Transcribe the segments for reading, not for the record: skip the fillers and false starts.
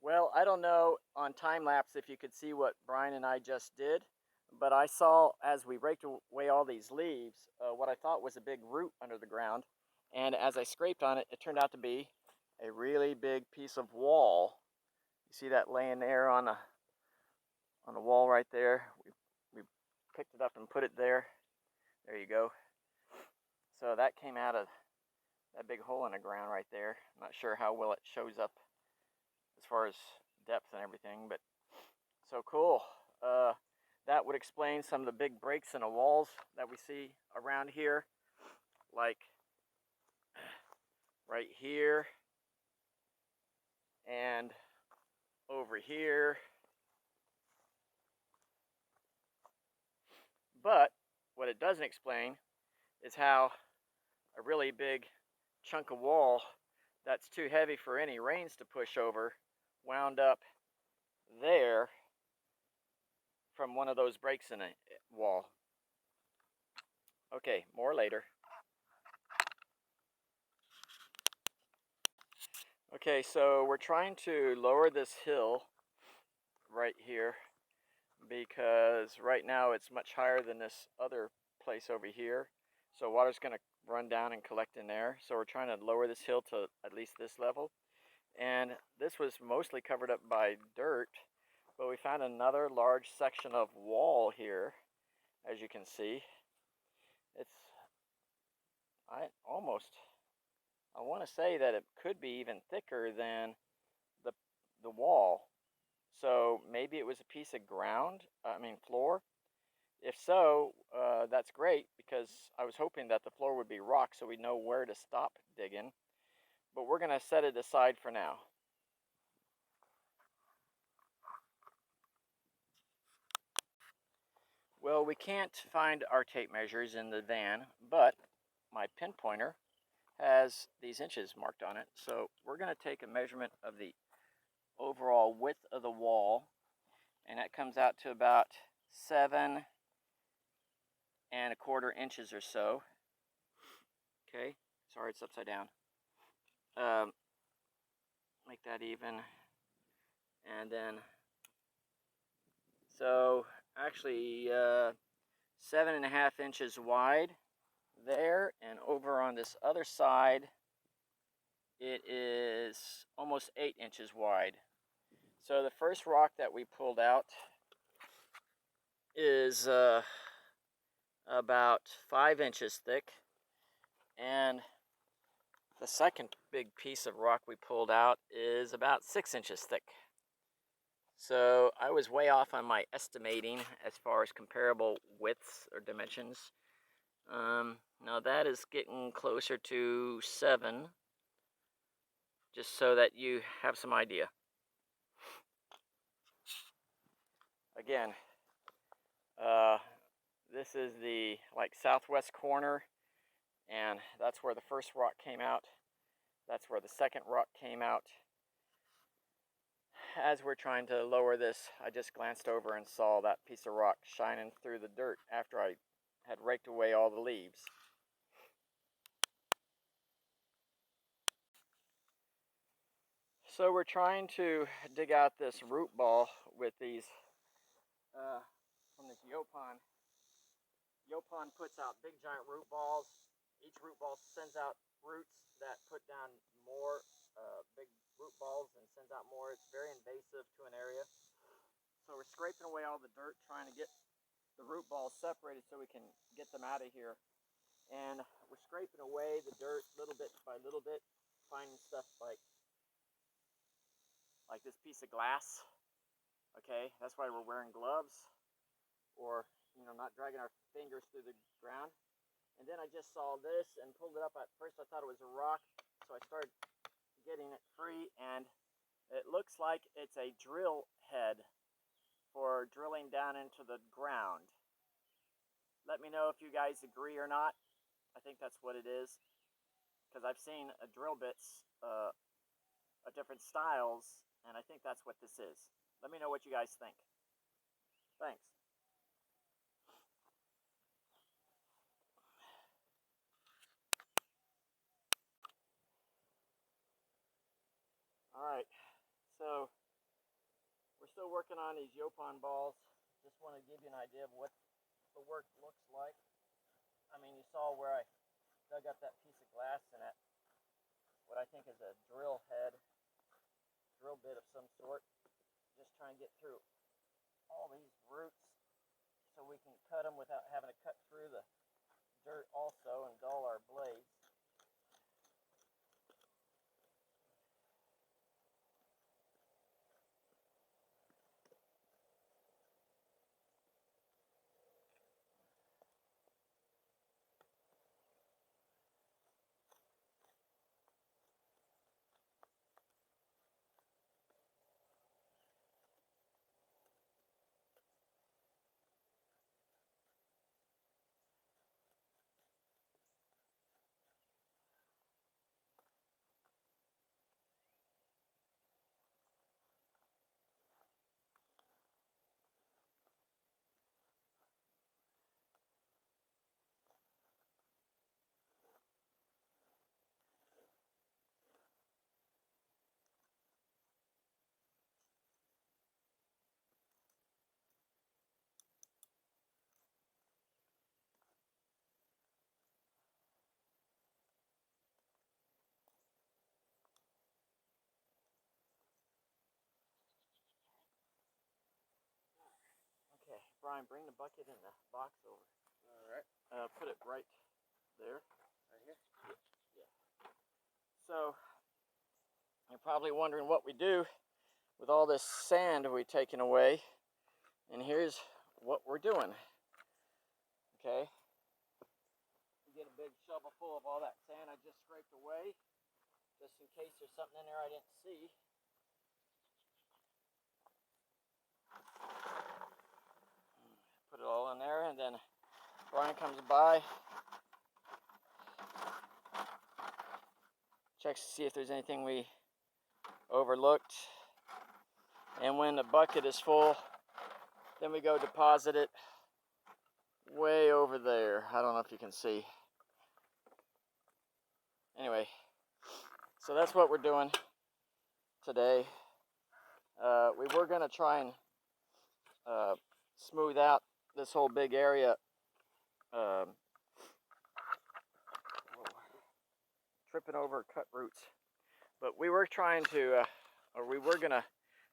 Well, I don't know on time lapse if you could see what Brian and I just did, but I saw as we raked away all these leaves, what I thought was a big root under the ground. And as I scraped on it, it turned out to be a really big piece of wall. You see that laying there on the wall right there? We picked it up and put it there. There you go. So that came out of that big hole in the ground right there. I'm not sure how well it shows up as far as depth and everything, but so cool. That would explain some of the big breaks in the walls that we see around here, like right here and over here. But what it doesn't explain is how a really big chunk of wall that's too heavy for any rains to push over wound up there from one of those breaks in a wall. Okay, more later. Okay, so we're trying to lower this hill right here because right now it's much higher than this other place over here. So water's going to run down and collect in there. So we're trying to lower this hill to at least this level. And this was mostly covered up by dirt, but we found another large section of wall here, as you can see. It's, I want to say that it could be even thicker than the wall. So maybe it was a piece of floor. If so, that's great because I was hoping that the floor would be rock so we know where to stop digging. But we're going to set it aside for now. Well, we can't find our tape measures in the van, but my pinpointer has these inches marked on it. So we're going to take a measurement of the overall width of the wall, and that comes out to about 7 1/4 inches or so. Okay, sorry it's upside down. Make that even, and then so actually 7.5 inches wide there, and over on this other side it is almost 8 inches wide. So the first rock that we pulled out is about 5 inches thick, and the second big piece of rock we pulled out is about 6 inches thick. So I was way off on my estimating as far as comparable widths or dimensions. Now that is getting closer to 7, just so that you have some idea. Again, this is the southwest corner, and that's where the first rock came out. That's where the second rock came out. As we're trying to lower this, I just glanced over and saw that piece of rock shining through the dirt after I had raked away all the leaves. So we're trying to dig out this root ball with these from this Yopon. Yopon puts out big giant root balls. Each root ball sends out roots that put down more big root balls and sends out more. It's very invasive to an area. So we're scraping away all the dirt, trying to get the root balls separated so we can get them out of here. And we're scraping away the dirt little bit by little bit, finding stuff like this piece of glass. Okay, that's why we're wearing gloves, or not dragging our fingers through the ground. And then I just saw this and pulled it up. At first I thought it was a rock, so I started getting it free, and it looks like it's a drill head for drilling down into the ground. Let me know if you guys agree or not. I think that's what it is, because I've seen drill bits of different styles, and I think that's what this is. Let me know what you guys think. Thanks. All right, so still working on these Yopon balls. Just want to give you an idea of what the work looks like. I mean, you saw where I dug up that piece of glass and that, what I think is a drill bit of some sort. Just try and get through all these roots so we can cut them without having to cut through the dirt also and dull our blades. Okay, Brian, bring the bucket and the box over. All right. Put it right there. Right here? Yeah. So, you're probably wondering what we do with all this sand we've taken away. And here's what we're doing. Okay. Get a big shovel full of all that sand I just scraped away, just in case there's something in there I didn't see. Put it all in there, and then Brian comes by, checks to see if there's anything we overlooked, and when the bucket is full, then we go deposit it way over there. I don't know if you can see. Anyway, so that's what we're doing today. We were going to try and smooth out this whole big area, tripping over cut roots, but we were trying to, or we were going to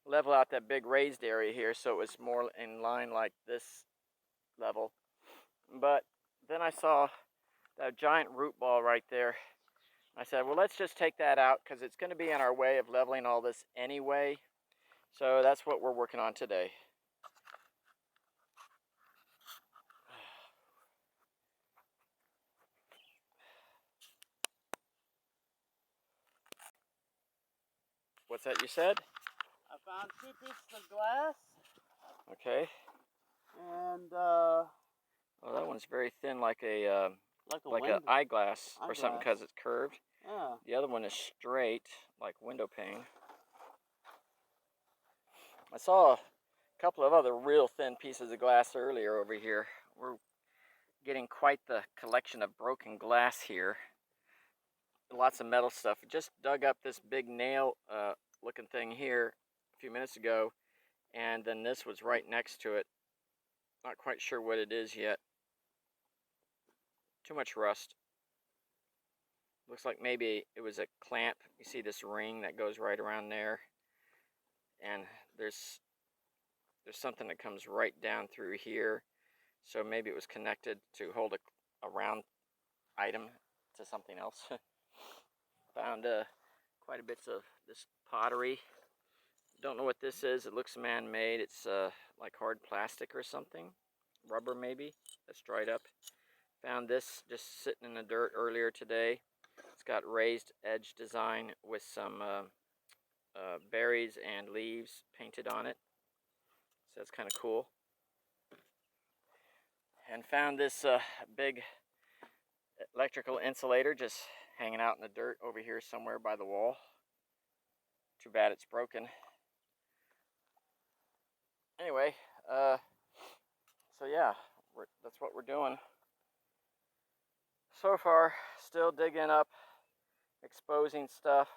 level out that big raised area here so it was more in line like this level. But then I saw that giant root ball right there. I said, well, let's just take that out because it's going to be in our way of leveling all this anyway. So that's what we're working on today. What's that you said? I found 2 pieces of glass. Okay. And Well, that one's very thin, like an eyeglass or something, because it's curved. Yeah. The other one is straight, like window pane. I saw a couple of other real thin pieces of glass earlier over here. We're getting quite the collection of broken glass here. Lots of metal stuff. Just dug up this big nail looking thing here a few minutes ago, and then this was right next to it. Not quite sure what it is yet. Too much rust. Looks like maybe it was a clamp. You see this ring that goes right around there, and there's something that comes right down through here, so maybe it was connected to hold a round item to something else. Found quite a bit of this pottery. Don't know what this is. It looks man-made. It's like hard plastic or something, rubber maybe, that's dried up. Found this just sitting in the dirt earlier today. It's got raised edge design with some berries and leaves painted on it. So that's kind of cool. And found this big electrical insulator just hanging out in the dirt over here somewhere by the wall. Too bad it's broken. Anyway, so yeah, that's what we're doing. So far, still digging up, exposing stuff.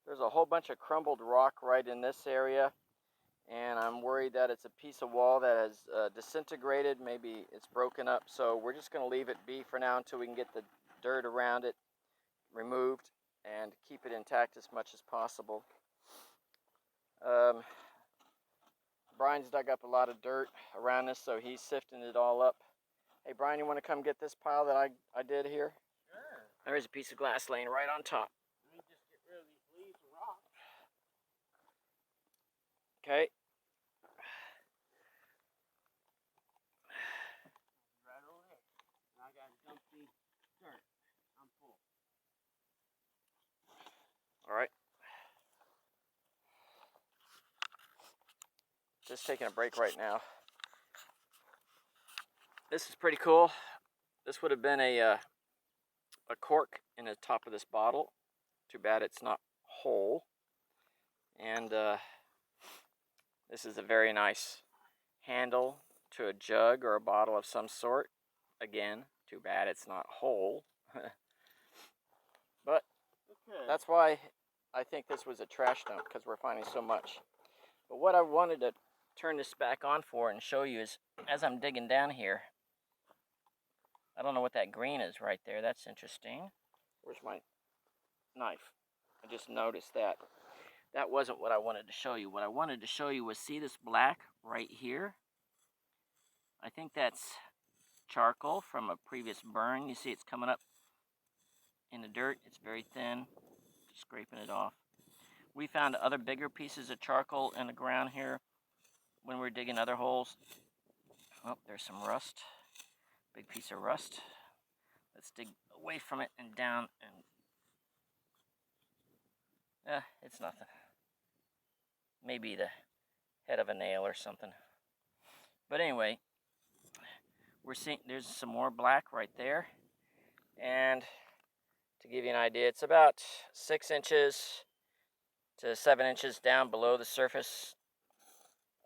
There's a whole bunch of crumbled rock right in this area, and I'm worried that it's a piece of wall that has disintegrated. Maybe it's broken up, so we're just going to leave it be for now until we can get the dirt around it removed and keep it intact as much as possible. Brian's dug up a lot of dirt around this, so he's sifting it all up. Hey, Brian, you want to come get this pile that I did here? Sure. There's a piece of glass laying right on top. Let me just get rid of these leaves and rocks. Okay. Right over there. And I got to dump the dirt. I'm full. All right. Just taking a break right now. This is pretty cool. This would have been a cork in the top of this bottle. Too bad it's not whole. And this is a very nice handle to a jug or a bottle of some sort. Again, too bad it's not whole. But Okay. that's why I think this was a trash dump, because we're finding so much. But what I wanted to turn this back on for and show you is, as I'm digging down here, I don't know what that green is right there. That's interesting. Where's my knife? I just noticed that. That wasn't what I wanted to show you. What I wanted to show you was, see this black right here? I think that's charcoal from a previous burn. You see it's coming up in the dirt. It's very thin. Just scraping it off. We found other bigger pieces of charcoal in the ground here when we were digging other holes. Oh, there's some rust. Big piece of rust. Let's dig away from it and down, and it's nothing. Maybe the head of a nail or something. But anyway, we're seeing there's some more black right there. And to give you an idea, it's about 6 inches to 7 inches down below the surface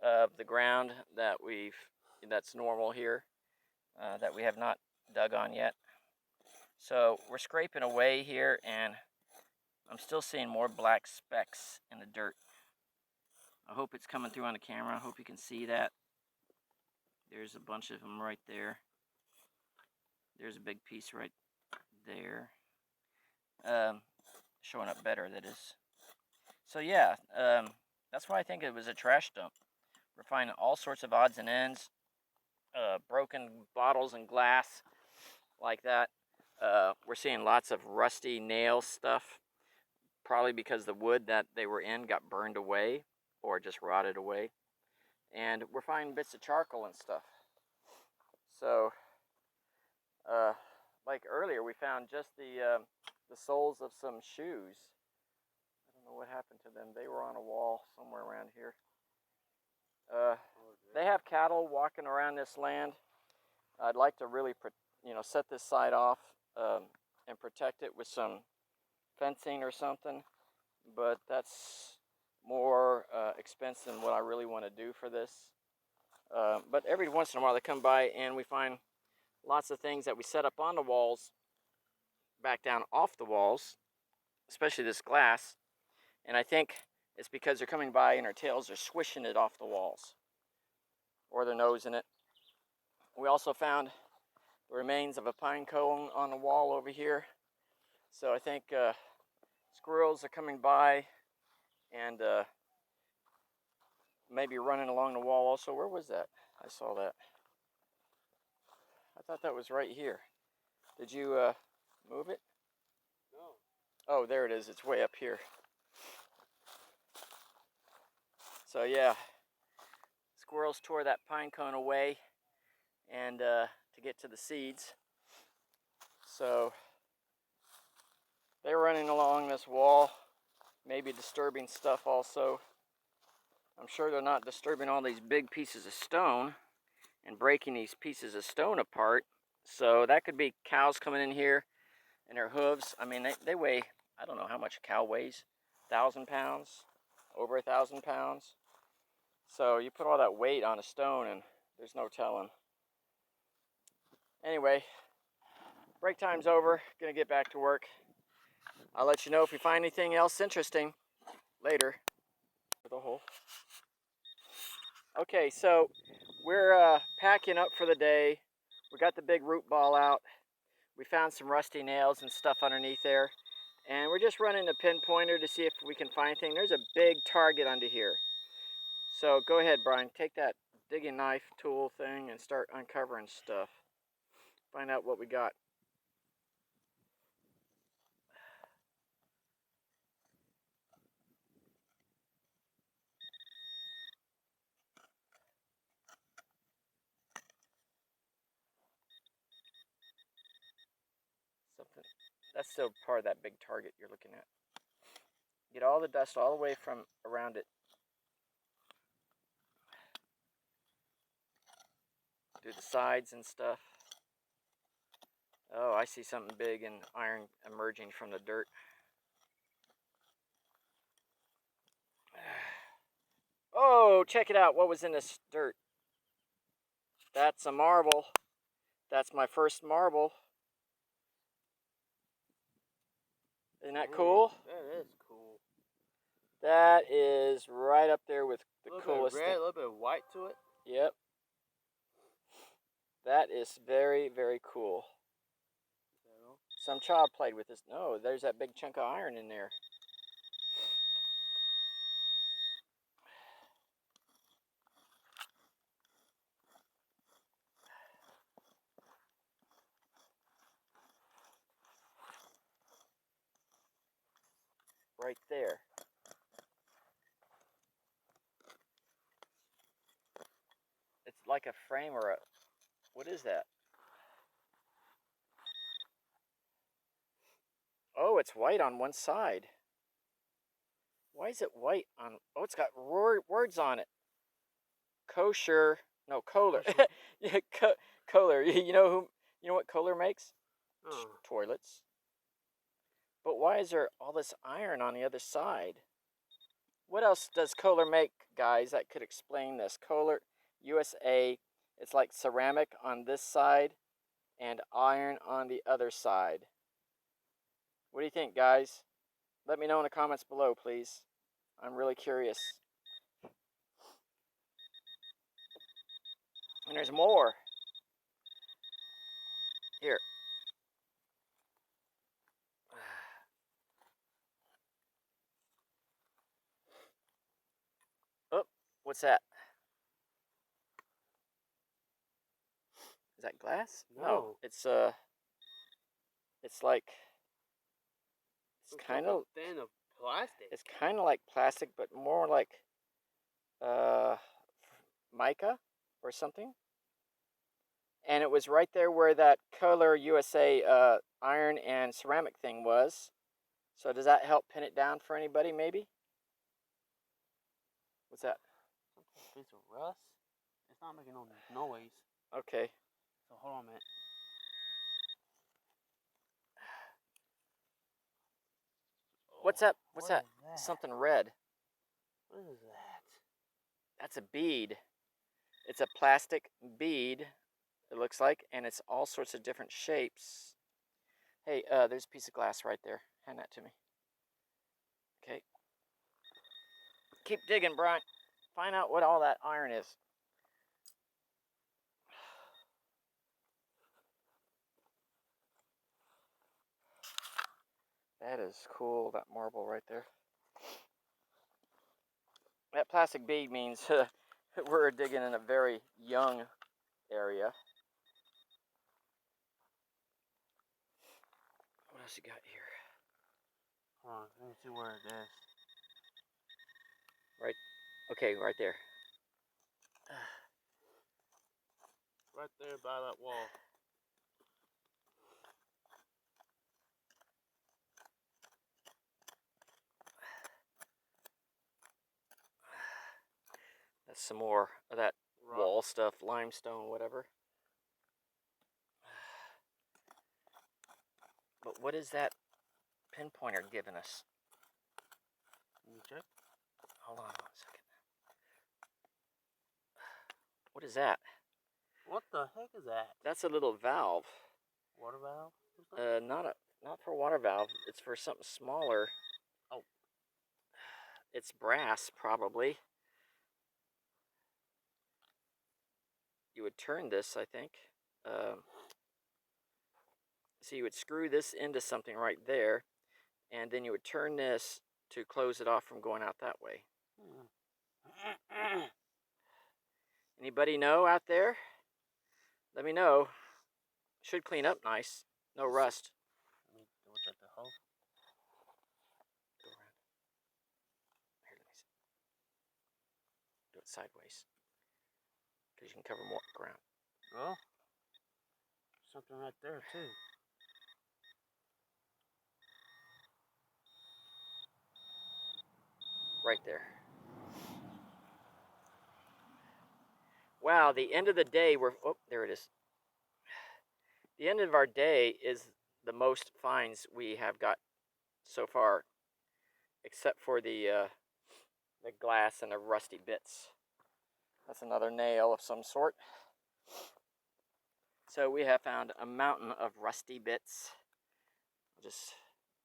of the ground that's normal here, that we have not dug on yet. So we're scraping away here, and I'm still seeing more black specks in the dirt. I hope it's coming through on the camera. I hope you can see that. There's a bunch of them right there. There's a big piece right there. Showing up better, that is. So yeah, that's why I think it was a trash dump. We're finding all sorts of odds and ends, broken bottles and glass like that. We're seeing lots of rusty nail stuff, probably because the wood that they were in got burned away or just rotted away. And we're finding bits of charcoal and stuff. So, like earlier, we found just the soles of some shoes. I don't know what happened to them. They were on a wall somewhere around here. They have cattle walking around this land. I'd like to really, set this side off and protect it with some fencing or something, but that's more expense than what I really want to do for this. But every once in a while they come by and we find lots of things that we set up on the walls back down off the walls, especially this glass, and I think it's because they're coming by and their tails are swishing it off the walls or their nose in it. We also found the remains of a pine cone on the wall over here, so I think squirrels are coming by and maybe running along the wall also. Where was that? I saw that. I thought that was right here. Did you move it? No. Oh, there it is. It's way up here. So yeah, squirrels tore that pine cone away and to get to the seeds. So they're running along this wall, maybe disturbing stuff also. I'm sure they're not disturbing all these big pieces of stone and breaking these pieces of stone apart. So that could be cows coming in here and their hooves. I mean, they weigh, I don't know how much a cow weighs, 1,000 pounds, over 1,000 pounds. So you put all that weight on a stone and there's no telling. Anyway, break time's over. Gonna get back to work. I'll let you know if we find anything else interesting later. The hole. Okay, so we're packing up for the day. We got the big root ball out. We found some rusty nails and stuff underneath there. And we're just running the pinpointer to see if we can find anything. There's a big target under here. So go ahead, Brian. Take that digging knife tool thing and start uncovering stuff. Find out what we got. Something. That's still part of that big target you're looking at. Get all the dust all the way from around it. Do the sides and stuff. Oh, I see something big and iron emerging from the dirt. Oh, check it out. What was in this dirt? That's a marble. That's my first marble. Isn't that cool? That is cool. That is right up there with the coolest thing. A little bit of white to it. Yep. That is very, very cool. Some child played with this. No, there's that big chunk of iron in there. Right there. It's like a frame or a... What is that? Oh, it's white on one side. Why is it white on... Oh, it's got words on it. Kosher. No, Kohler. Yeah, Kohler. You know what Kohler makes? Oh. Toilets. But why is there all this iron on the other side? What else does Kohler make, guys, that could explain this? Kohler, USA, it's like ceramic on this side and iron on the other side. What do you think, guys? Let me know in the comments below, please. I'm really curious. And there's more. Here. Oh, what's that? Is that glass? No. It's like it's kind of thin of plastic. It's kind of like plastic, but more like mica or something. And it was right there where that Kohler USA iron and ceramic thing was. So does that help pin it down for anybody, maybe? What's that? Some piece of rust. It's not making no noise. Okay. So hold on a minute. What's that? What That? is that? Something red. What is that? That's a bead. It's a plastic bead, it looks like, and it's all sorts of different shapes. Hey, there's a piece of glass right there. Hand that to me. Okay. Keep digging, Brian. Find out what all that iron is. That is cool, that marble right there. That plastic bead means we're digging in a very young area. What else you got here? Hold on, let me see where it is. Right, okay, right there. Right there by that wall. That's some more of that Rock. wall stuff, limestone, whatever. But what is that pinpointer giving us? Can you check? Hold on 1 second. What is that? What the heck is that? That's a little valve. Water valve? Not for water valve. It's for something smaller. Oh. It's brass, probably. you would turn this, I think. So you would screw this into something right there, and then you would turn this to close it off from going out that way. Anybody know out there? Let me know. Should clean up nice. No rust. Let me look at the hole. Go around. Here, let me see. Do it sideways, because you can cover more ground. Well, something right there too. Right there. Wow, the end of the day, oh, there it is. The end of our day is the most finds we have got so far, except for the glass and the rusty bits. That's another nail of some sort. So we have found a mountain of rusty bits.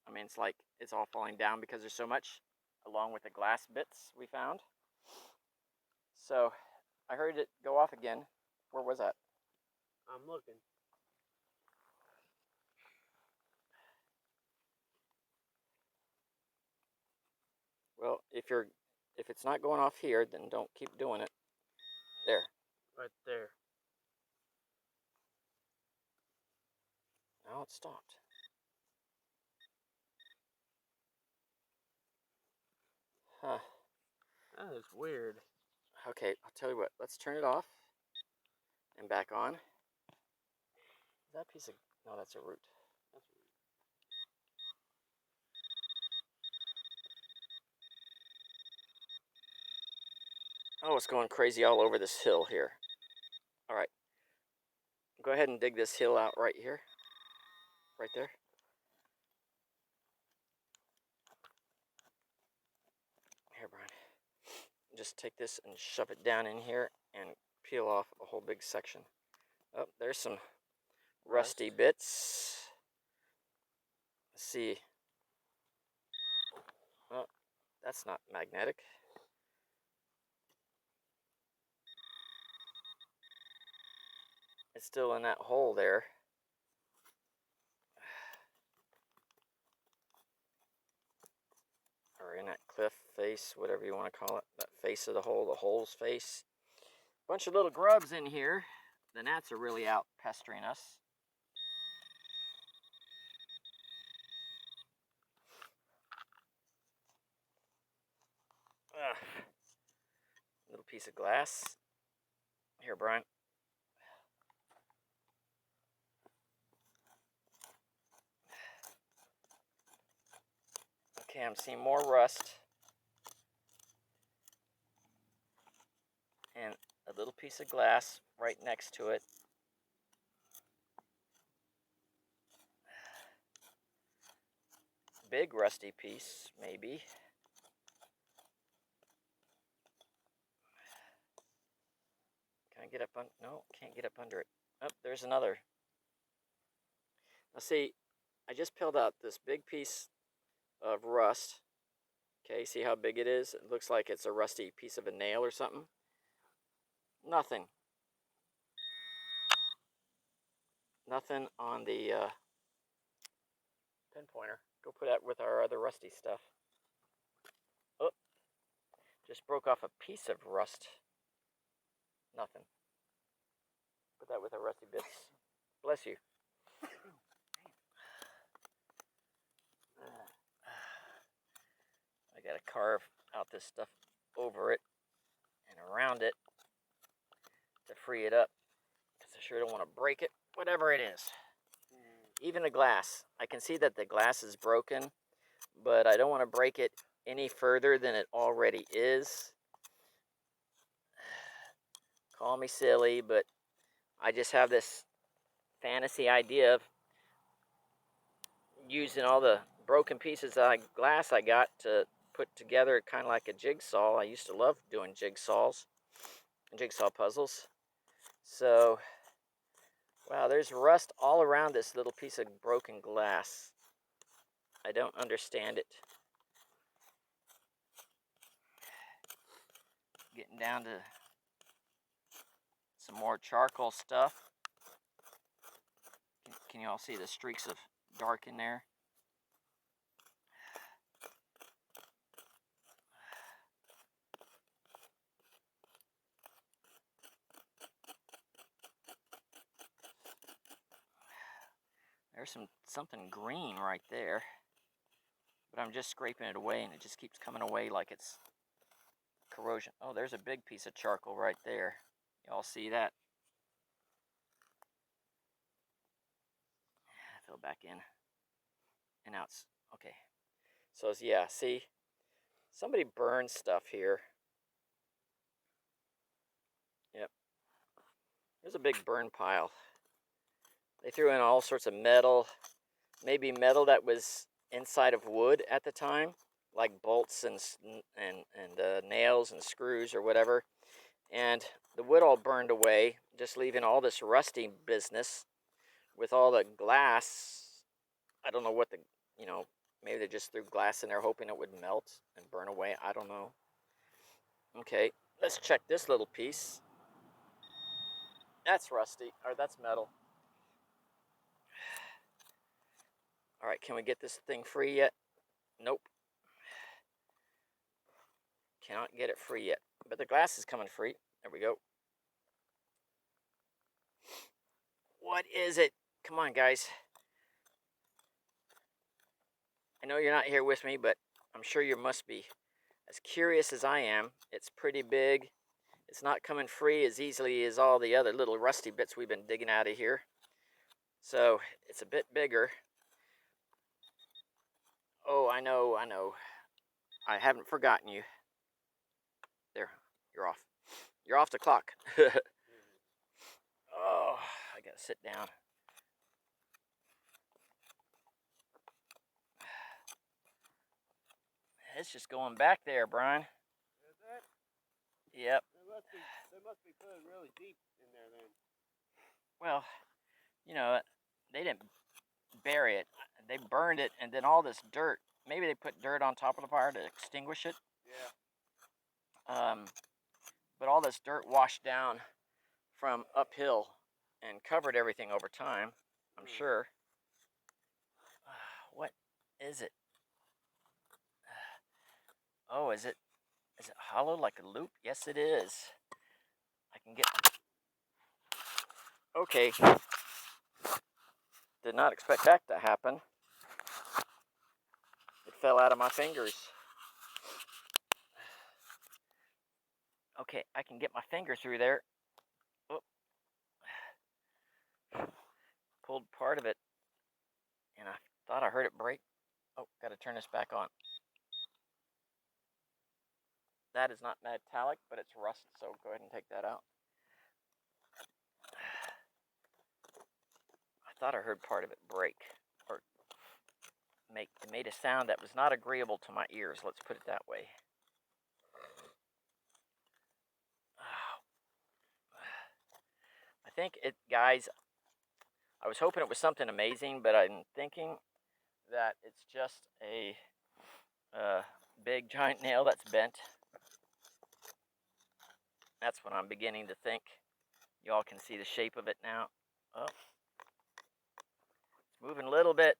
I mean, it's like it's all falling down because there's so much, along with the glass bits we found. So I heard it go off again. Where was that? I'm looking. Well, if it's not going off here, then don't keep doing it. There. Right there. Now it stopped. Huh. That is weird. Okay, I'll tell you what. Let's turn it off and back on. Is that piece of... No, that's a root. Oh, it's going crazy all over this hill here. All right. Go ahead and dig this hill out right here. Right there. Here, Brian. Just take this and shove it down in here and peel off a whole big section. Oh, there's some rusty bits. Let's see. Oh, that's not magnetic. It's still in that hole there. Or in that cliff face, whatever you want to call it. That face of the hole, the hole's face. Bunch of little grubs in here. The gnats are really out pestering us. Ugh. Little piece of glass. Here, Brian. Okay, I'm seeing more rust. And a little piece of glass right next to it. Big rusty piece, maybe. Can I get up on? No, can't get up under it. Oh, there's another. Now see, I just peeled out this big piece of rust. Okay, see how big it is? It looks like it's a rusty piece of a nail or something. Nothing. Nothing on the pinpointer. Go put that with our other rusty stuff. Oh, just broke off a piece of rust. Nothing. Put that with our rusty bits. Bless you. I gotta carve out this stuff over it and around it to free it up, because I sure don't want to break it, whatever it is. Even the glass. I can see that the glass is broken, but I don't want to break it any further than it already is. Call me silly, but I just have this fantasy idea of using all the broken pieces of glass I got to put together kind of like a jigsaw. I used to love doing jigsaws and jigsaw puzzles. So, wow, there's rust all around this little piece of broken glass. I don't understand it. Getting down to Some more charcoal stuff. Can you all see the streaks of dark in there? There's something green right there, but I'm just scraping it away and it just keeps coming away like it's corrosion. Oh, there's a big piece of charcoal right there. Y'all see that? Fill back in and out. Okay. So yeah, see, somebody burned stuff here. Yep. There's a big burn pile. They threw in all sorts of metal, maybe metal that was inside of wood at the time, like bolts and nails and screws or whatever. And the wood all burned away, just leaving all this rusty business with all the glass. I don't know what maybe they just threw glass in there hoping it would melt and burn away. I don't know. Okay, let's check this little piece. That's rusty, or that's metal. All right, can we get this thing free yet? Nope. Cannot get it free yet. But the glass is coming free. There we go. What is it? Come on, guys. I know you're not here with me, but I'm sure you must be. As curious as I am, it's pretty big. It's not coming free as easily as all the other little rusty bits we've been digging out of here. So it's a bit bigger. Oh, I know. I haven't forgotten you. There, you're off. You're off the clock. Oh, I gotta sit down. It's just going back there, Brian. Is that? Yep. They must be putting really deep in there then. Well, they didn't bury it. They burned it, and then all this dirt. Maybe they put dirt on top of the fire to extinguish it. Yeah. But all this dirt washed down from uphill and covered everything over time, I'm sure. What is it? Oh, is it hollow like a loop? Yes, it is. I can get... Okay. Did not expect that to happen. It fell out of my fingers. Okay, I can get my finger through there. Oh. Pulled part of it, and I thought I heard it break. Oh, got to turn this back on. That is not metallic, but it's rust, so go ahead and take that out. I thought I heard part of it break, or it made a sound that was not agreeable to my ears, let's put it that way. I think it, guys, I was hoping it was something amazing, but I'm thinking that it's just a big giant nail that's bent. That's what I'm beginning to think. Y'all can see the shape of it now. Oh, it's moving a little bit.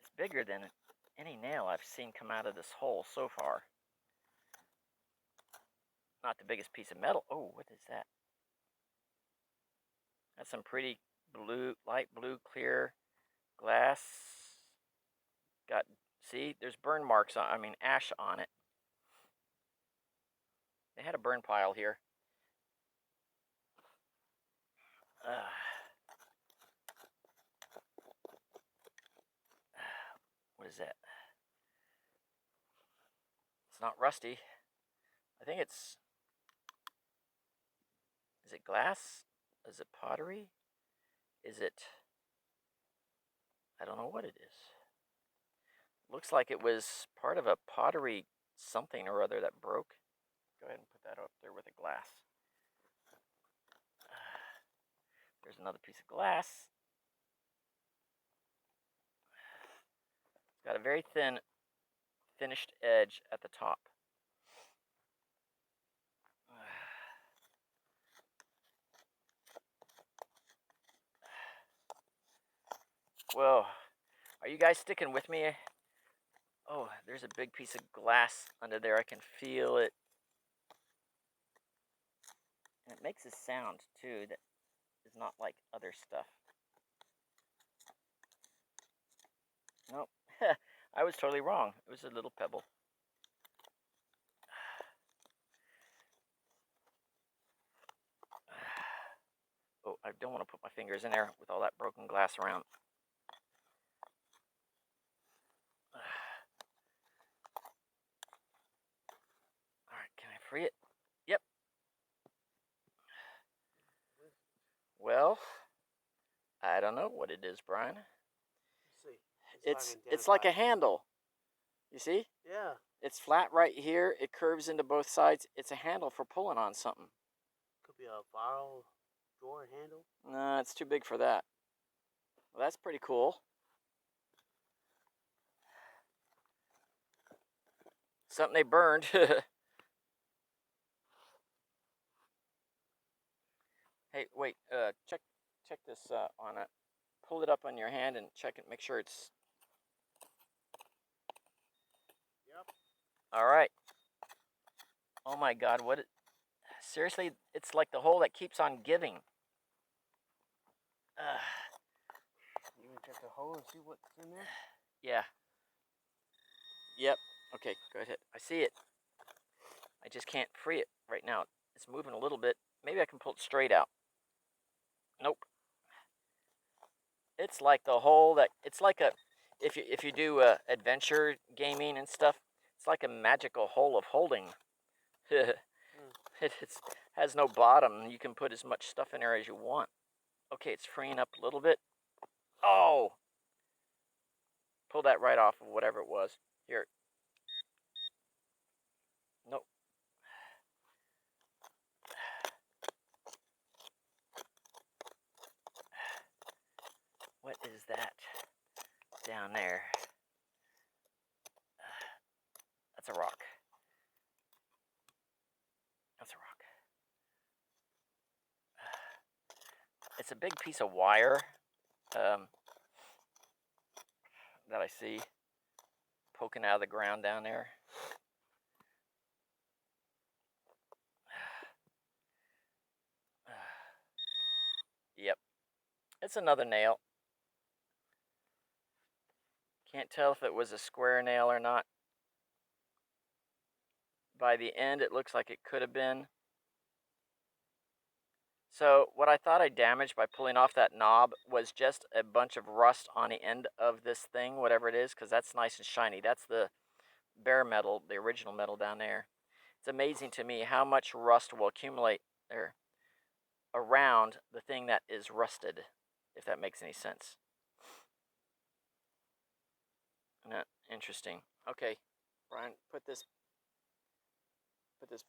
It's bigger than any nail I've seen come out of this hole so far. Not the biggest piece of metal. Oh, what is that? That's some pretty blue, light blue, clear glass. See, there's burn marks on, ash on it. They had a burn pile here. What is that? It's not rusty. I think it's... Is it glass? Is it pottery? Is it... I don't know what it is. Looks like it was part of a pottery something or other that broke. Go ahead and put that up there with a glass. There's another piece of glass. It's got a very thin finished edge at the top. Whoa. Are you guys sticking with me? Oh, there's a big piece of glass under there. I can feel it. And it makes a sound, too, that is not like other stuff. Nope. I was totally wrong. It was a little pebble. Oh, I don't want to put my fingers in there with all that broken glass around. All right, can I free it? Yep. Well, I don't know what it is, Brian. Let's see. It's like a handle. You see? Yeah. It's flat right here. It curves into both sides. It's a handle for pulling on something. Could be a bottle drawer handle. No, it's too big for that. Well, that's pretty cool. Something they burned. Hey, wait. Check this on it. Pull it up on your hand and check it. Make sure it's. Yep. All right. Oh my God! Seriously, it's like the hole that keeps on giving. You can check the hole and see what's in there. Yeah. Yep. Okay, go ahead. I see it. I just can't free it right now. It's moving a little bit. Maybe I can pull it straight out. Nope. It's like the hole that it's like a if you do adventure gaming and stuff, it's like a magical hole of holding. It has no bottom. You can put as much stuff in there as you want. Okay, it's freeing up a little bit. Oh! Pull that right off of whatever it was. Here. Nope. What is that down there? That's a rock. That's a rock. It's a big piece of wire that I see poking out of the ground down there. Yep. It's another nail. Can't tell if it was a square nail or not. By the end, it looks like it could have been. So what I thought I damaged by pulling off that knob was just a bunch of rust on the end of this thing, whatever it is, because that's nice and shiny. That's the bare metal, the original metal down there. It's amazing to me how much rust will accumulate there around the thing that is rusted, if that makes any sense. Interesting. Okay, Brian, put this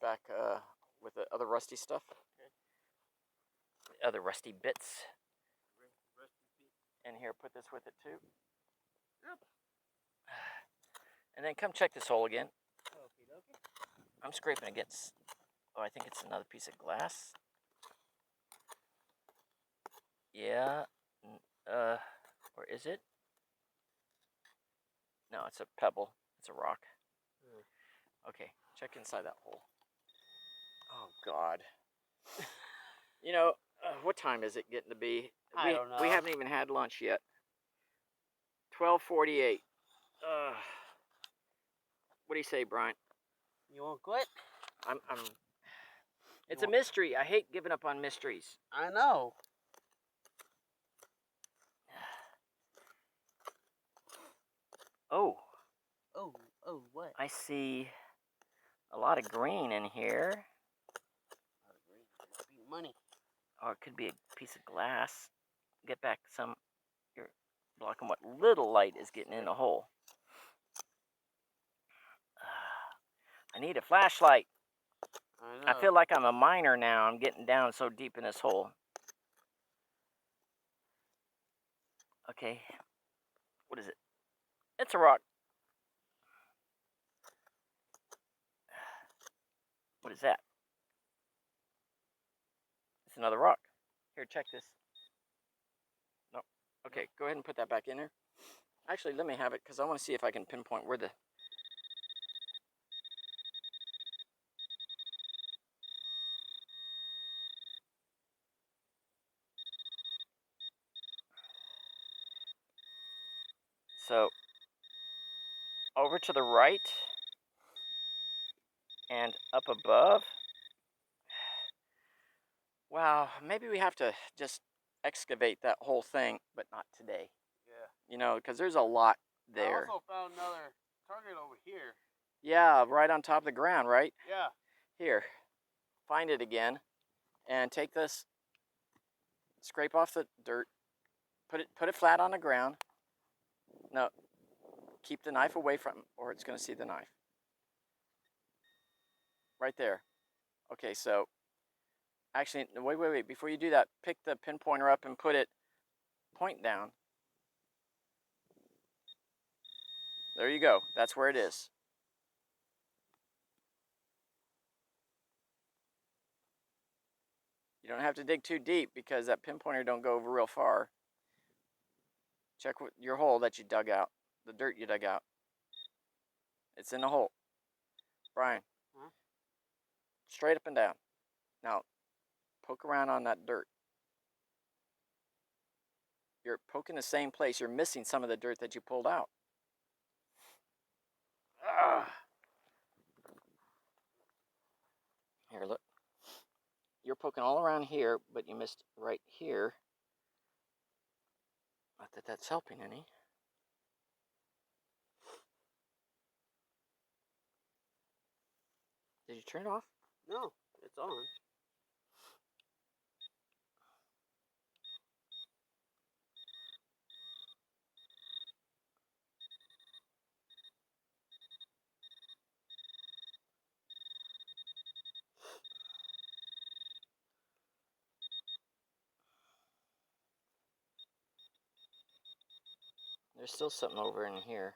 back with the other rusty stuff. Okay. The other rusty bits. And here, put this with it too. Yep. And then come check this hole again. Okay. I'm scraping against. Oh, I think it's another piece of glass. Yeah. Or is it? No, it's a pebble. It's a rock. Okay, check inside that hole. Oh God. You know, what time is it getting to be? I don't know. We haven't even had lunch yet. 12:48. What do you say, Brian? You won't quit? I'm. It's a mystery. I hate giving up on mysteries. I know. Oh. Oh, what? I see a lot of green in here. Must be money. Or it could be a piece of glass. Get back some. You're blocking what little light is getting in the hole. I need a flashlight. I know. I feel like I'm a miner now. I'm getting down so deep in this hole. Okay. What is it? It's a rock. What is that? It's another rock. Here, check this. No. Okay, go ahead and put that back in there. Actually, let me have it because I want to see if I can pinpoint where the... So, over to the right and up above. Wow, maybe we have to just excavate that whole thing, but not today. Yeah. You know, because there's a lot there. I also found another target over here. Yeah, right on top of the ground, right? Yeah. Here, find it again, and take this, scrape off the dirt, put it flat on the ground. No, keep the knife away from it, or it's going to see the knife. Right there. Okay, so actually, wait. Before you do that, pick the pinpointer up and put it point down. There you go. That's where it is. You don't have to dig too deep because that pinpointer don't go over real far. Check your hole that you dug out, the dirt you dug out. It's in the hole. Brian, Huh? straight up and down. Now, poke around on that dirt. You're poking the same place. You're missing some of the dirt that you pulled out. Ugh. Here, look. You're poking all around here, but you missed right here. Not that that's helping any. Did you turn it off? No, it's on. There's still something over in here.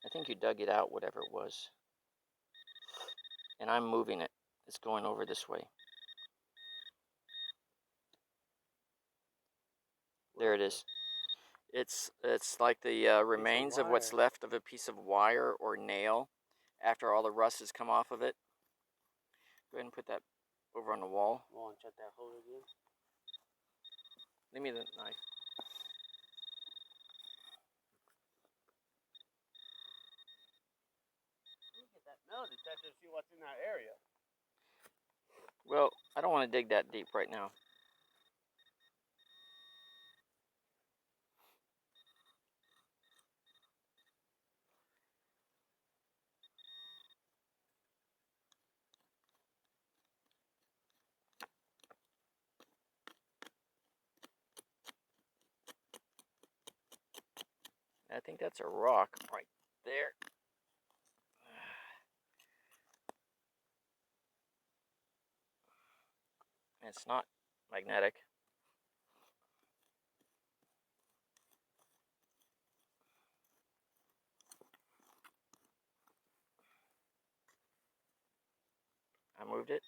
I think you dug it out, whatever it was. And I'm moving it. It's going over this way. There it is. It's like the remains of what's left of a piece of wire or nail after all the rust has come off of it. Go ahead and put that over on the wall. Well, and check that hole again. Leave me the knife. Get that metal detector to see what's in that area. Well, I don't want to dig that deep right now. I think that's a rock right there. It's not magnetic. I moved it.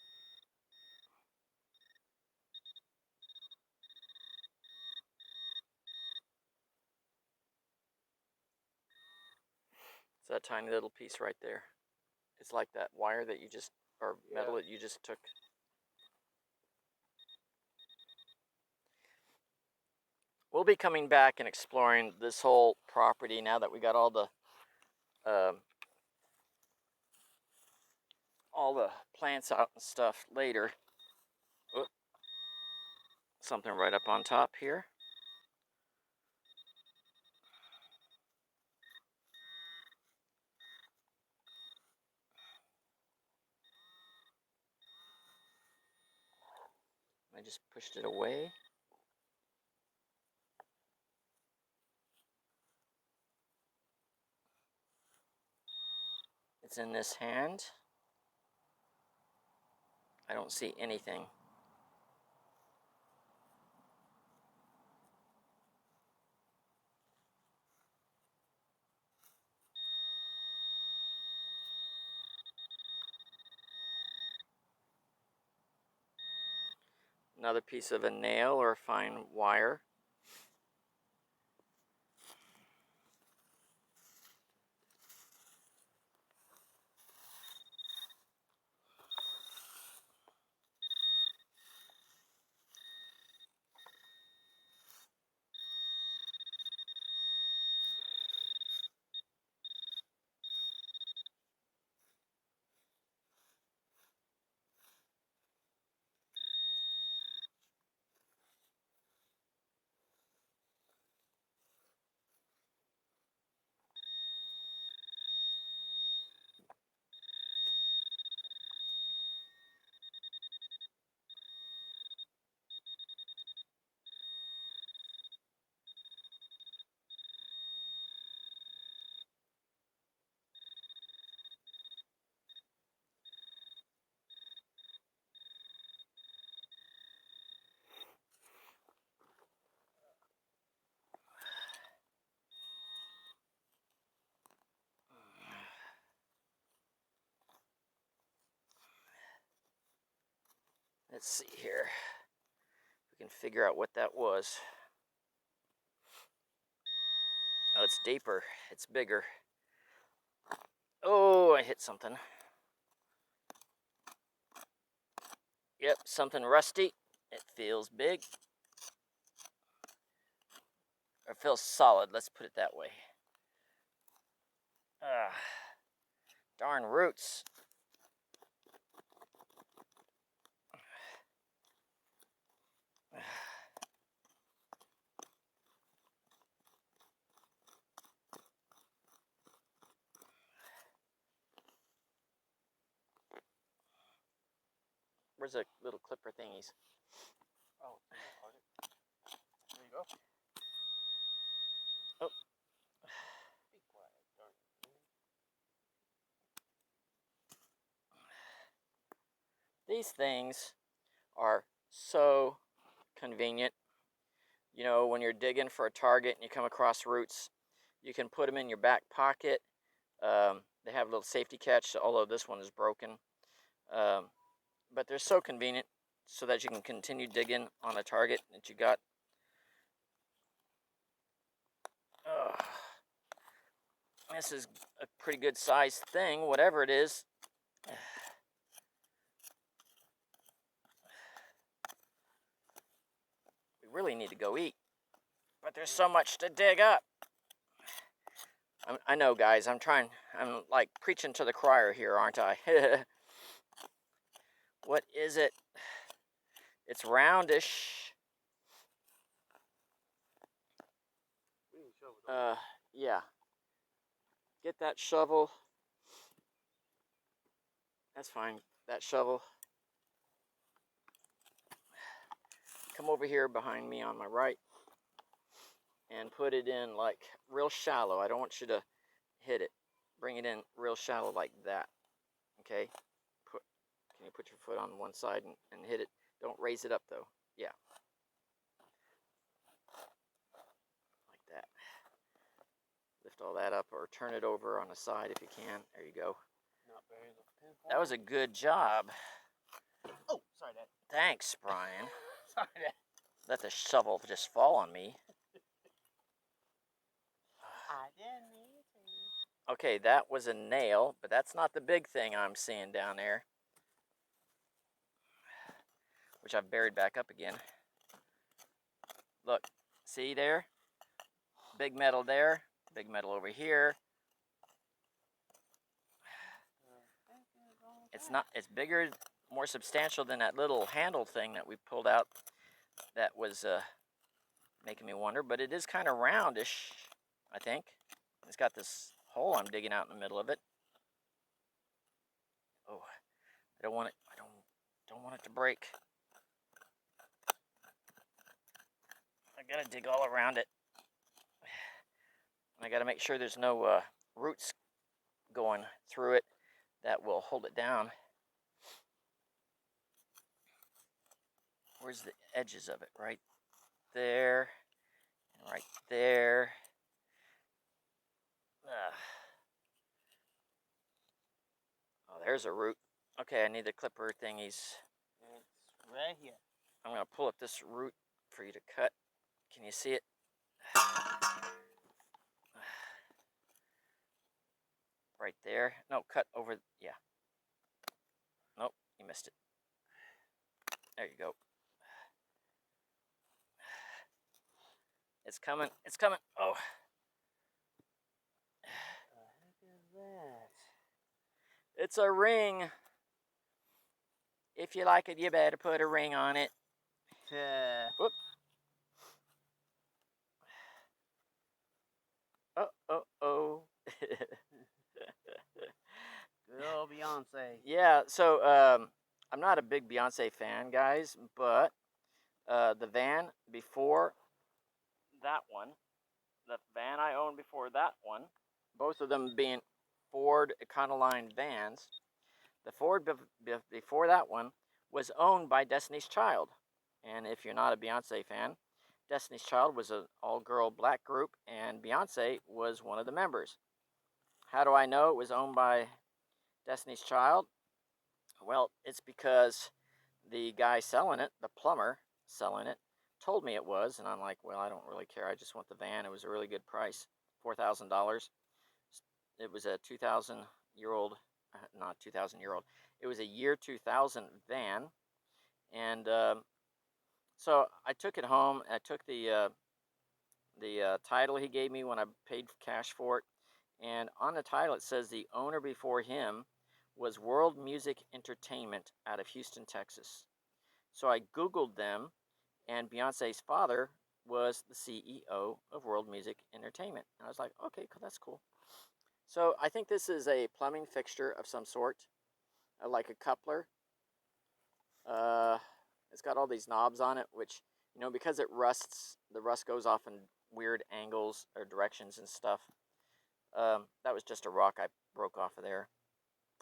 It's that tiny little piece right there. It's like that wire that you just, or metal that you just took. We'll be coming back and exploring this whole property now that we got all the plants out and stuff later. Oh, something right up on top here. I just pushed it away. It's in this hand. I don't see anything. Another piece of a nail or a fine wire. Let's see here. We can figure out what that was. Oh, it's deeper. It's bigger. Oh, I hit something. Yep, something rusty. It feels big. Or feels solid, let's put it that way. Darn roots. Where's the little clipper thingies? Oh, there you go. Oh. Be quiet, darn it. These things are so convenient. You know, when you're digging for a target and you come across roots, you can put them in your back pocket. They have a little safety catch, although this one is broken. But they're so convenient so that you can continue digging on a target that you got. This is a pretty good sized thing, whatever it is. We really need to go eat, but there's so much to dig up. I know, guys, I'm like preaching to the choir here, aren't I? What is it? It's roundish. Yeah. Get that shovel. That's fine. That shovel. Come over here behind me on my right and put it in like real shallow. I don't want you to hit it. Bring it in real shallow like that. Okay? Can you put your foot on one side and hit it? Don't raise it up though. Yeah. Like that. Lift all that up or turn it over on the side if you can. There you go. Not bury the pinpoint. That was a good job. Oh, sorry, Dad. Thanks, Brian. Sorry, Dad. Let the shovel just fall on me. I didn't mean to. Okay, that was a nail, but that's not the big thing I'm seeing down there. Which I've buried back up again. Look, see there? Big metal there, big metal over here. It's bigger, more substantial than that little handle thing that we pulled out that was making me wonder, but it is kind of roundish, I think. It's got this hole I'm digging out in the middle of it. Oh, I don't want it to break. I gotta dig all around it. I gotta make sure there's no roots going through it that will hold it down. Where's the edges of it? Right there, and right there. Oh, there's a root. Okay, I need the clipper thingies. It's right here. I'm going to pull up this root for you to cut. Can you see it? Right there. No, cut over. Yeah. Nope, you missed it. There you go. It's coming. It's coming. Oh. What the heck is that? It's a ring. If you like it, you better put a ring on it. Whoop. Oh. Good old Beyonce. Yeah, so I'm not a big Beyonce fan, guys, but the van before that one, the van I owned before that one, both of them being Ford Econoline vans, the Ford before that one was owned by Destiny's Child. And if you're not a Beyonce fan, Destiny's Child was an all-girl black group, and Beyonce was one of the members. How do I know it was owned by Destiny's Child? Well, it's because the guy selling it, the plumber selling it, told me it was, and I'm like, well, I don't really care. I just want the van. It was a really good price, $4,000. It was a 2,000-year-old, not 2,000-year-old. It was a year 2000 van, and so I took it home. I took the title he gave me when I paid cash for it, and on the title it says the owner before him was World Music Entertainment out of Houston, Texas. So I Googled them, and Beyonce's father was the CEO of World Music Entertainment. And I was like, okay, that's cool. So I think this is a plumbing fixture of some sort, like a coupler. It's got all these knobs on it, which, because it rusts, the rust goes off in weird angles or directions and stuff. That was just a rock I broke off of there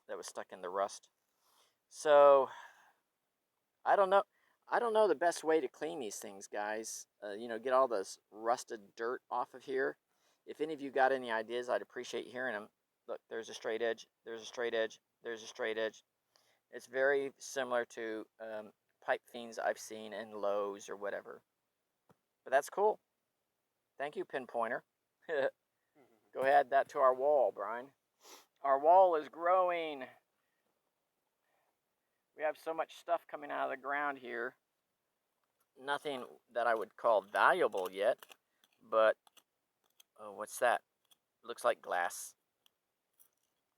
that was stuck in the rust. So I don't know. I don't know the best way to clean these things, guys. Get all this rusted dirt off of here. If any of you got any ideas, I'd appreciate hearing them. Look, there's a straight edge. There's a straight edge. There's a straight edge. It's very similar to pipe fiends I've seen in Lowe's or whatever. But that's cool. Thank you, Pinpointer. Go ahead that to our wall, Brian. Our wall is growing. We have so much stuff coming out of the ground here. Nothing that I would call valuable yet, but what's that? Looks like glass.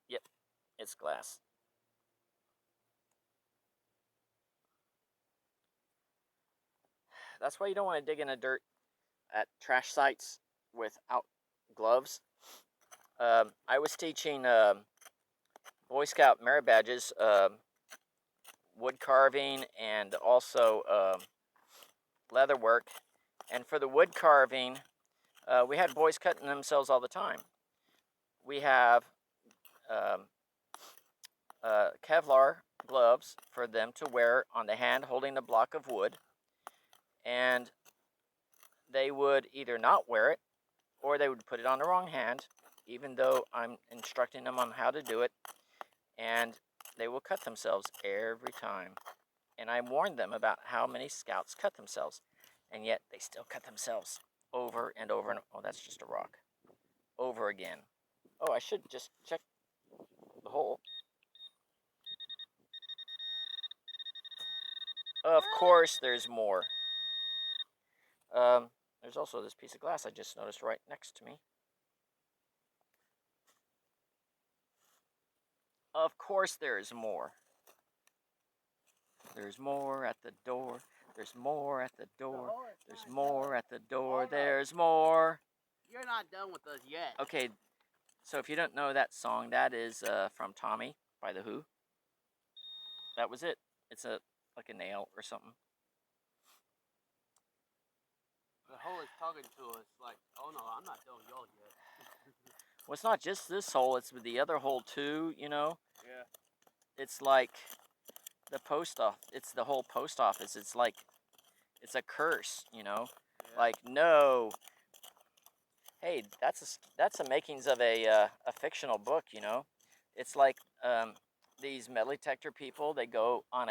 Yep, it's glass. That's why you don't want to dig in the dirt at trash sites without gloves. I was teaching Boy Scout merit badges, wood carving, and also leather work. And for the wood carving, we had boys cutting themselves all the time. We have Kevlar gloves for them to wear on the hand holding a block of wood, and they would either not wear it or they would put it on the wrong hand, even though I'm instructing them on how to do it, and they will cut themselves every time. And I warned them about how many scouts cut themselves, and yet they still cut themselves over and over and oh, that's just a rock. Over again. Oh, I should just check the hole. Of course, there's more. There's also this piece of glass I just noticed right next to me. Of course, there is more. There's more at the door. There's more at the door. There's more at the door. There's more. You're not done with us yet. Okay, so if you don't know that song, that is from Tommy by The Who. That was it. It's like a nail or something. The hole is talking to us like, oh no, I'm not done with y'all yet. Well, it's not just this hole, it's with the other hole too, Yeah. It's like the post office. It's the whole post office. It's like, it's a curse, Yeah. Like, no. Hey, that's the makings of a fictional book, It's like these metal detector people, they go on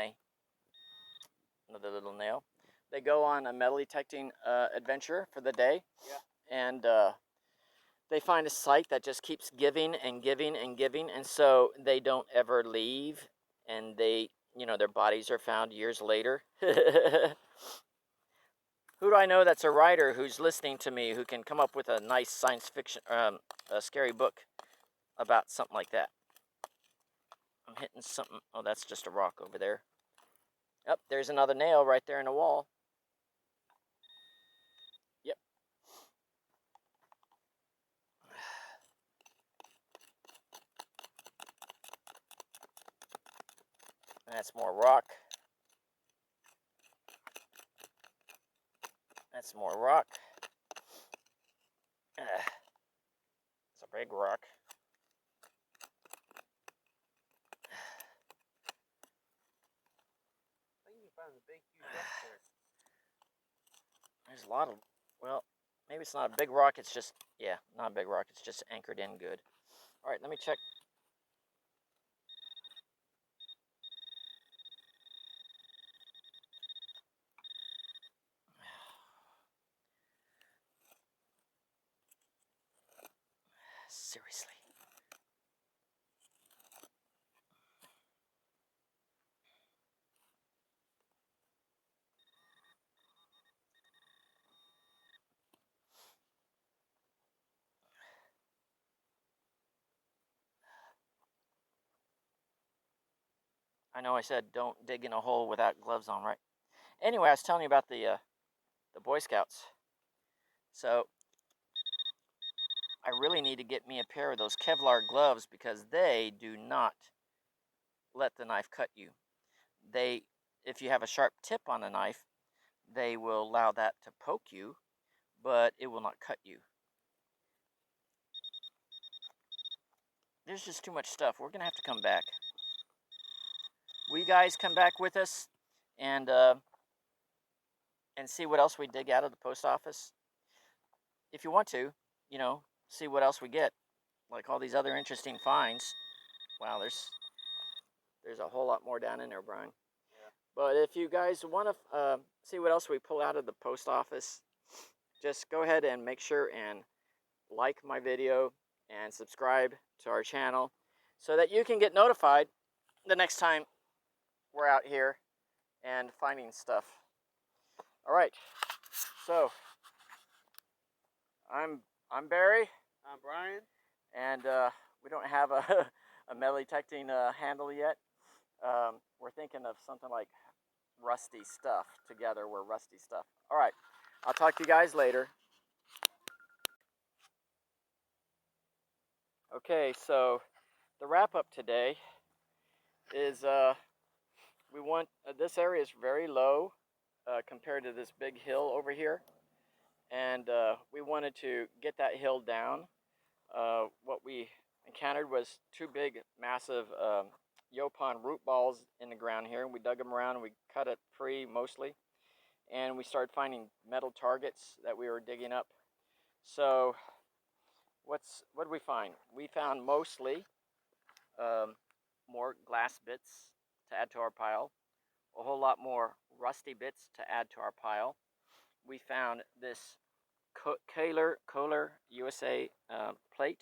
another little nail. they go on a metal detecting adventure for the day. Yeah. And they find a site that just keeps giving and giving and giving, and so they don't ever leave, and they, their bodies are found years later. Who do I know that's a writer who's listening to me who can come up with a nice science fiction, a scary book about something like that? I'm hitting something. Oh, that's just a rock over there. Oh, there's another nail right there in the wall. Yep. That's more rock. That's more rock. It's a big rock. I think you found a big, huge rock there. There's a lot of, well, maybe it's not a big rock. It's just, yeah, not a big rock. It's just anchored in good. All right, let me check. Seriously. I know I said don't dig in a hole without gloves on, right? Anyway, I was telling you about the Boy Scouts. So I really need to get me a pair of those Kevlar gloves because they do not let the knife cut you. They, if you have a sharp tip on the knife, they will allow that to poke you, but it will not cut you. There's just too much stuff. We're gonna have to come back. Will you guys come back with us and see what else we dig out of the post office? If you want to, see what else we get, like all these other interesting finds. Wow, there's a whole lot more down in there, Brian. Yeah. But if you guys want to see what else we pull out of the post office, just go ahead and make sure and like my video and subscribe to our channel so that you can get notified the next time we're out here and finding stuff. All right, so I'm Barry. I'm Brian. And we don't have a, a metal detecting handle yet. We're thinking of something like rusty stuff together. We're rusty stuff. All right, I'll talk to you guys later. Okay, so the wrap up today is we want this area is very low compared to this big hill over here, and we wanted to get that hill down. What we encountered was two big, massive Yopon root balls in the ground here, and we dug them around and we cut it free mostly, and we started finding metal targets that we were digging up. So what did we find? We found mostly more glass bits to add to our pile, a whole lot more rusty bits to add to our pile. We found this Kohler USA plate.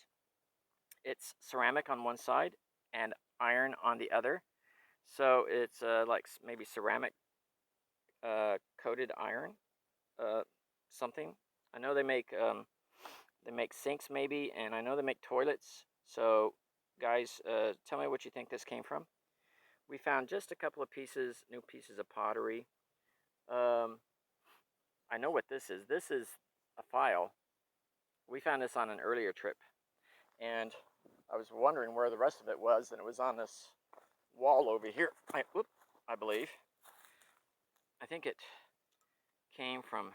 It's ceramic on one side and iron on the other. So it's like maybe ceramic coated iron, something. I know they make sinks maybe, and I know they make toilets. So guys, tell me what you think this came from. We found just a couple of new pieces of pottery. I know what this is. This is a file. We found this on an earlier trip, and I was wondering where the rest of it was, and it was on this wall over here. I believe. I think it came from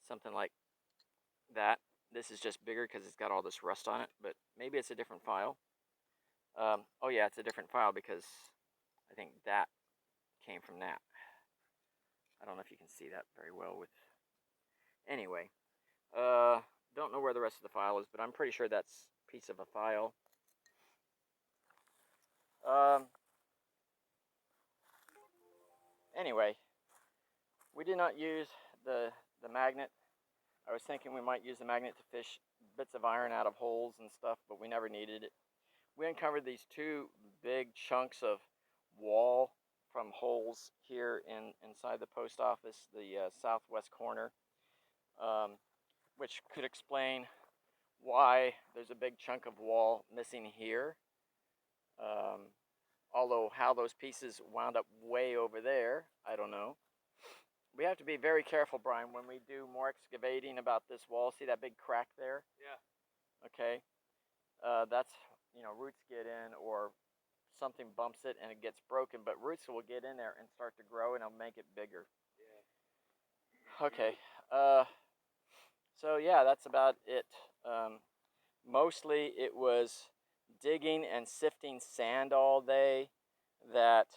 something like that. This is just bigger because it's got all this rust on it, but maybe it's a different file. Oh yeah, it's a different file because I think that came from that. I don't know if you can see that very well with. Anyway, don't know where the rest of the file is, but I'm pretty sure that's a piece of a file. Anyway, We did not use the magnet. I was thinking we might use the magnet to fish bits of iron out of holes and stuff, but we never needed it. We uncovered these two big chunks of wall from holes here inside the post office, the southwest corner, um, which could explain why there's a big chunk of wall missing here. Um, Although how those pieces wound up way over there, I don't know. We have to be very careful, Brian, when we do more excavating about this wall. See that big crack there? Yeah. Okay. That's, roots get in or something bumps it and it gets broken, but roots will get in there and start to grow and it'll make it bigger. Yeah. Okay. So yeah, that's about it. Mostly it was digging and sifting sand all day that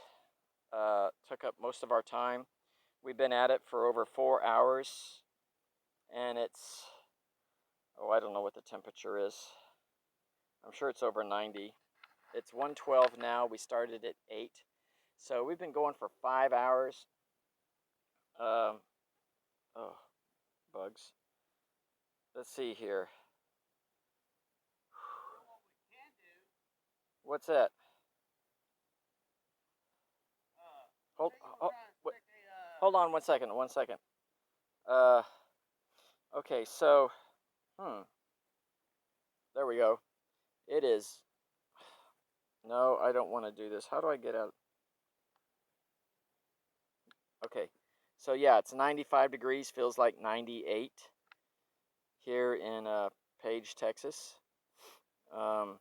took up most of our time. We've been at it for over 4 hours, and I don't know what the temperature is. I'm sure it's over 90. It's 1:12 now. We started at 8. So we've been going for 5 hours. Um, oh, bugs. Let's see here. What we can do, What's that? Hold, say you oh, try and wait, stick a, hold on 1 second. 1 second. Uh, okay, so, there we go. It is. No, I don't want to do this. How do I get out? Okay, so yeah, it's 95 degrees, feels like 98 here in Paige, Texas. Um,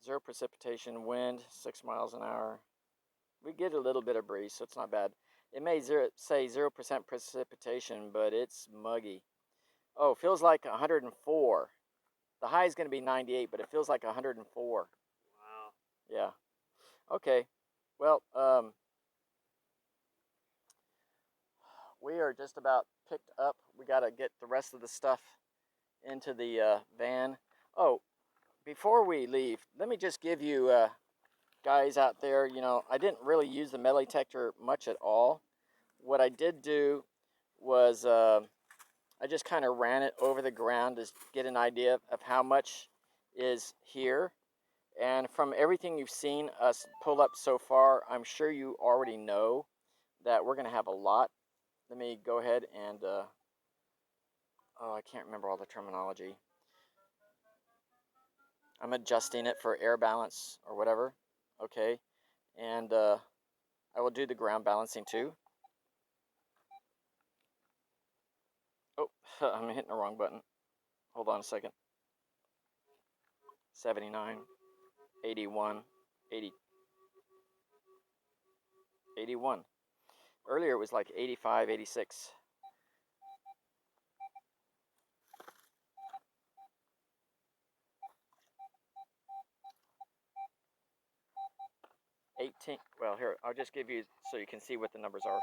Zero precipitation, wind 6 miles an hour. We get a little bit of breeze, so it's not bad. It may say 0% precipitation, but it's muggy. Oh, feels like 104. The high is going to be 98, but it feels like 104. wow. Yeah. Okay. Well, we are just about picked up. We got to get the rest of the stuff into the van. Oh, before we leave, let me just give you guys out there, I didn't really use the metal detector much at all. What I did do was I just kind of ran it over the ground to get an idea of how much is here. And from everything you've seen us pull up so far, I'm sure you already know that we're going to have a lot. Let me go ahead and, I can't remember all the terminology. I'm adjusting it for air balance or whatever. Okay. And I will do the ground balancing too. Oh, I'm hitting the wrong button. Hold on a second. 79, 81, 80, 81. Earlier it was like 85, 86. 18. Well, here, I'll just give you so you can see what the numbers are.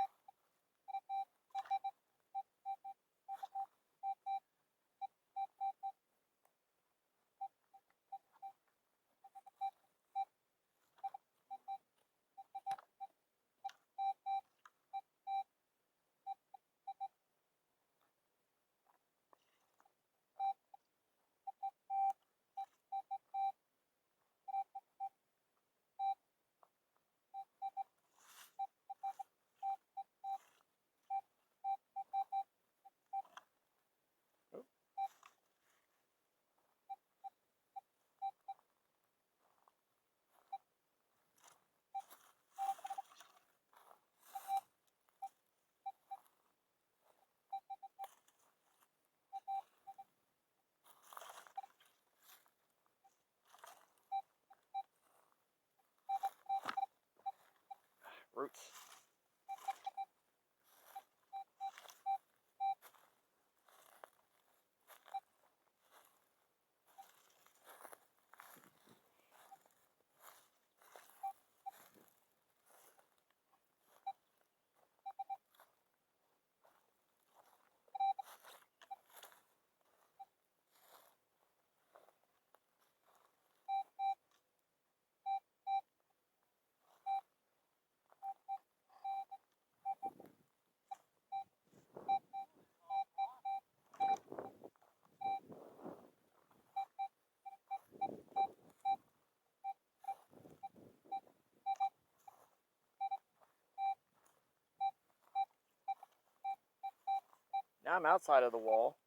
Now I'm outside of the wall.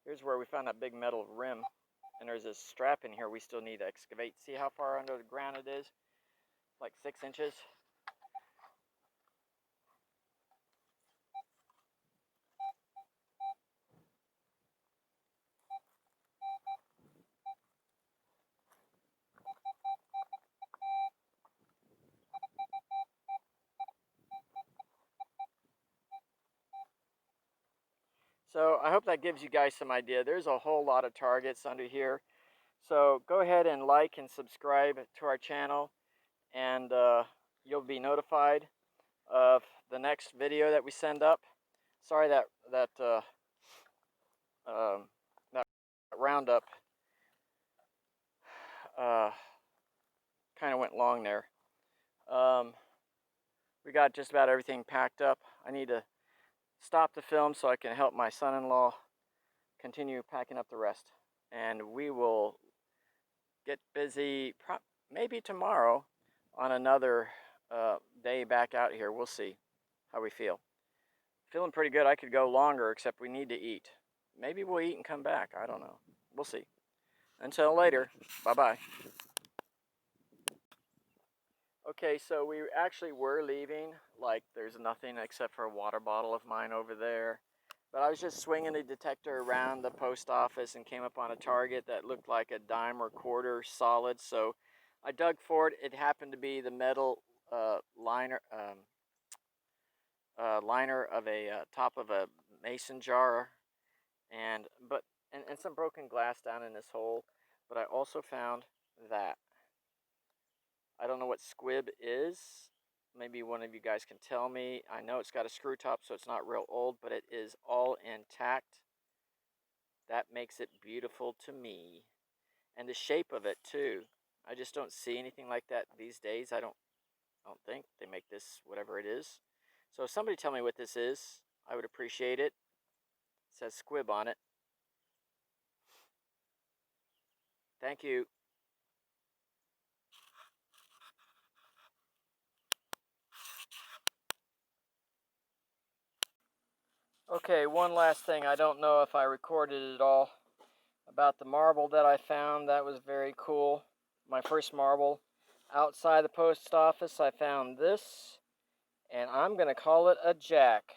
Here's where we found that big metal rim. And there's this strap in here we still need to excavate. See how far under the ground it is? Like 6 inches. So I hope that gives you guys some idea. There's a whole lot of targets under here. So go ahead and like and subscribe to our channel, and you'll be notified of the next video that we send up. Sorry that that roundup kind of went long there. We got just about everything packed up. I need to stop the film so I can help my son-in-law continue packing up the rest. And we will get busy maybe tomorrow on another day back out here. We'll see how we feel. Feeling pretty good. I could go longer, except we need to eat. Maybe we'll eat and come back. I don't know. We'll see. Until later, bye-bye. Okay, so we actually were leaving. Like, there's nothing except for a water bottle of mine over there. But I was just swinging the detector around the post office and came up on a target that looked like a dime or quarter solid. So I dug for it. It happened to be the metal liner of a top of a mason jar, and some broken glass down in this hole. But I also found that. I don't know what squib is. Maybe one of you guys can tell me. I know it's got a screw top, so it's not real old, but it is all intact. That makes it beautiful to me. And the shape of it too. I just don't see anything like that these days. I don't think they make this, whatever it is. So if somebody tell me what this is, I would appreciate it. It says squib on it. Thank you. Okay, one last thing. I don't know if I recorded it all about the marble that I found. That was very cool. My first marble. Outside the post office, I found this, and I'm going to call it a jack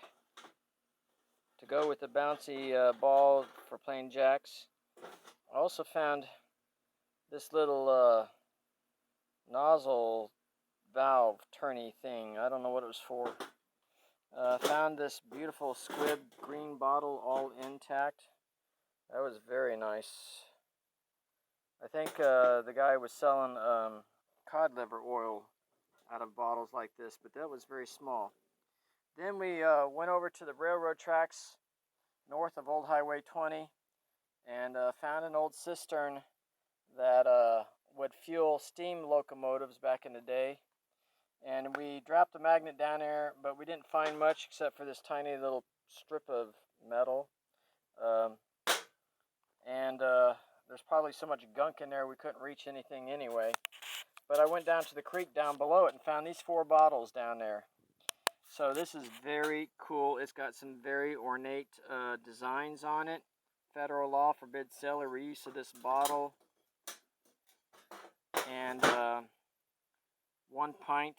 to go with the bouncy ball for playing jacks. I also found this little nozzle valve turny thing. I don't know what it was for. Found this beautiful squib green bottle all intact. That was very nice. I think the guy was selling cod liver oil out of bottles like this, but that was very small. Then we went over to the railroad tracks north of Old Highway 20 and found an old cistern that would fuel steam locomotives back in the day. And we dropped the magnet down there, but we didn't find much except for this tiny little strip of metal. There's probably so much gunk in there we couldn't reach anything anyway. But I went down to the creek down below it and found these 4 bottles down there. So this is very cool. It's got some very ornate designs on it. Federal law forbids sale or reuse of this bottle. And 1 pint.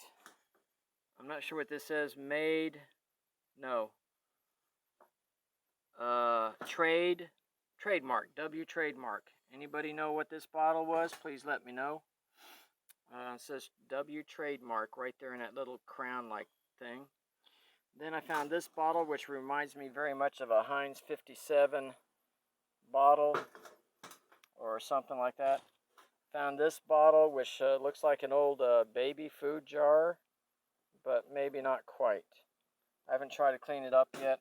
I'm not sure what this says. Trademark. W trademark. Anybody know what this bottle was? Please let me know. It says W trademark right there in that little crown-like thing. Then I found this bottle, which reminds me very much of a Heinz 57 bottle or something like that. Found this bottle, which looks like an old baby food jar, but maybe not quite. I haven't tried to clean it up yet.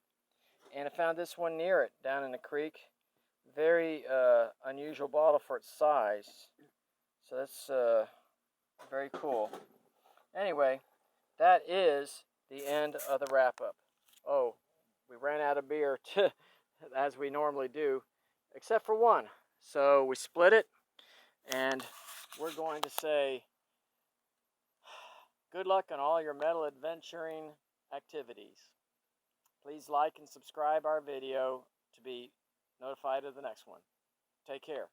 And I found this one near it, down in the creek. Very unusual bottle for its size. So that's very cool. Anyway, that is the end of the wrap-up. Oh, we ran out of beer, as we normally do, except for one. So we split it. And we're going to say good luck on all your metal adventuring activities. Please like and subscribe our video to be notified of the next one. Take care.